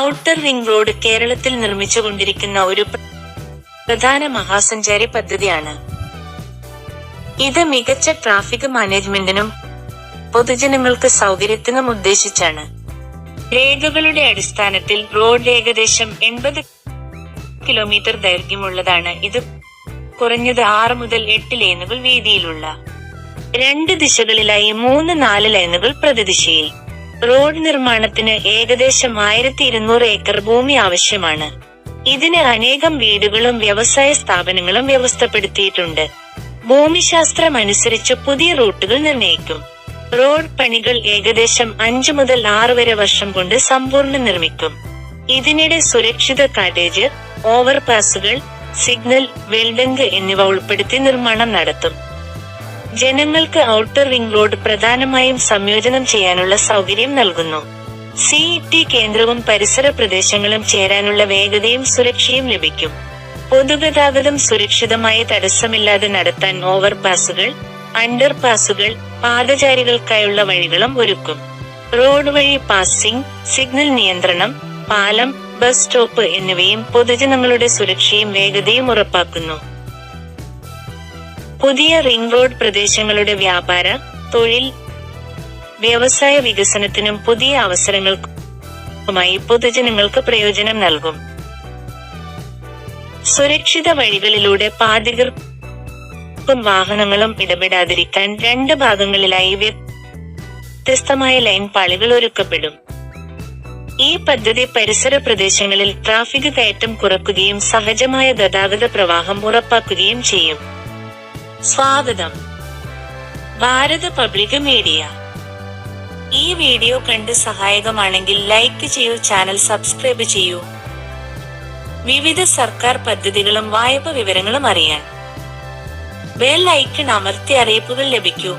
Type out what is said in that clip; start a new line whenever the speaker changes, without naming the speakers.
Outer ring road കേരളത്തിൽ നിർമ്മിച്ചുകൊണ്ടിരിക്കുന്ന ഒരു പ്രധാന മഹാസഞ്ചാരി പദ്ധതിയാണ്. ഇത് മികച്ച ട്രാഫിക് മാനേജ്മെന്റിനും പൊതുജനങ്ങൾക്ക് സൗകര്യത്തിനും ഉദ്ദേശിച്ചാണ്. രേഖകളുടെ അടിസ്ഥാനത്തിൽ റോഡ് ഏകദേശം 80 കിലോമീറ്റർ ദൈർഘ്യമുള്ളതാണ്. ഇത് കുറഞ്ഞത് 6 മുതൽ 8 ലൈനുകൾ വീതിയിലുള്ള 2 ദിശകളിലായി 3-4 ലൈനുകൾ പ്രതിദിശയിൽ. റോഡ് നിർമ്മാണത്തിന് ഏകദേശം 1200 ഏക്കർ ഭൂമി ആവശ്യമാണ്. ഇതിന് അനേകം വീടുകളും വ്യവസായ സ്ഥാപനങ്ങളും വ്യവസ്ഥപ്പെടുത്തിയിട്ടുണ്ട്. ഭൂമിശാസ്ത്രം അനുസരിച്ച് പുതിയ റൂട്ടുകൾ നിർണ്ണയിക്കും. റോഡ് പണികൾ ഏകദേശം 5 മുതൽ 6 വരെ വർഷം കൊണ്ട് സമ്പൂർണ്ണ നിർമ്മിക്കും. ഇതിനിടെ സുരക്ഷിത കാട്ടേജ്, ഓവർപാസുകൾ, സിഗ്നൽ, വെൽഡംഗ് എന്നിവ ഉൾപ്പെടുത്തി നിർമ്മാണം നടത്തും. ജനങ്ങൾക്ക് ഔട്ടർ റിംഗ് റോഡ് പ്രധാനമായും സംയോജനം ചെയ്യാനുള്ള സൗകര്യം നൽകുന്നു. CET കേന്ദ്രവും പരിസര പ്രദേശങ്ങളും ചേരാനുള്ള വേഗതയും സുരക്ഷയും ലഭിക്കും. പൊതുഗതാഗതം സുരക്ഷിതമായി തടസ്സമില്ലാതെ നടത്താൻ ഓവർപാസുകൾ, അണ്ടർപാസുകൾ, പാദചാരികൾക്കായുള്ള വഴികളും ഒരുക്കും. റോഡ് വഴി പാസിംഗ്, സിഗ്നൽ നിയന്ത്രണം, പാലം, ബസ് സ്റ്റോപ്പ് എന്നിവയും പൊതുജനങ്ങളുടെ സുരക്ഷയും വേഗതയും ഉറപ്പാക്കുന്നു. പുതിയ റിംഗ് റോഡ് പ്രദേശങ്ങളുടെ വ്യാപാര, തൊഴിൽ, വ്യവസായ വികസനത്തിനും പുതിയ അവസരങ്ങൾക്കുമായി പൊതുജനങ്ങൾക്ക് പ്രയോജനം നൽകും. സുരക്ഷിത വഴികളിലൂടെ പാതികർക്കും വാഹനങ്ങളും ഇടപെടാതിരിക്കാൻ 2 ഭാഗങ്ങളിലായി വ്യത്യസ്തമായ ലൈൻ പാളികൾ ഒരുക്കപ്പെടും. ഈ പദ്ധതി പരിസര പ്രദേശങ്ങളിൽ ട്രാഫിക് കയറ്റം കുറയ്ക്കുകയും സഹജമായ ഗതാഗത പ്രവാഹം ഉറപ്പാക്കുകയും ചെയ്യും. സ്വാഗതം. ഭാരത പബ്ലിക് മീഡിയ. ഈ വീഡിയോ കണ്ട് സഹായകമാണെങ്കിൽ ലൈക്ക് ചെയ്യൂ, ചാനൽ സബ്സ്ക്രൈബ് ചെയ്യൂ. വിവിധ സർക്കാർ പദ്ധതികളും വായ്പ വിവരങ്ങളും അറിയാൻ ബെൽ ഐക്കൺ അമർത്തി അറിയിപ്പുകൾ ലഭിക്കൂ.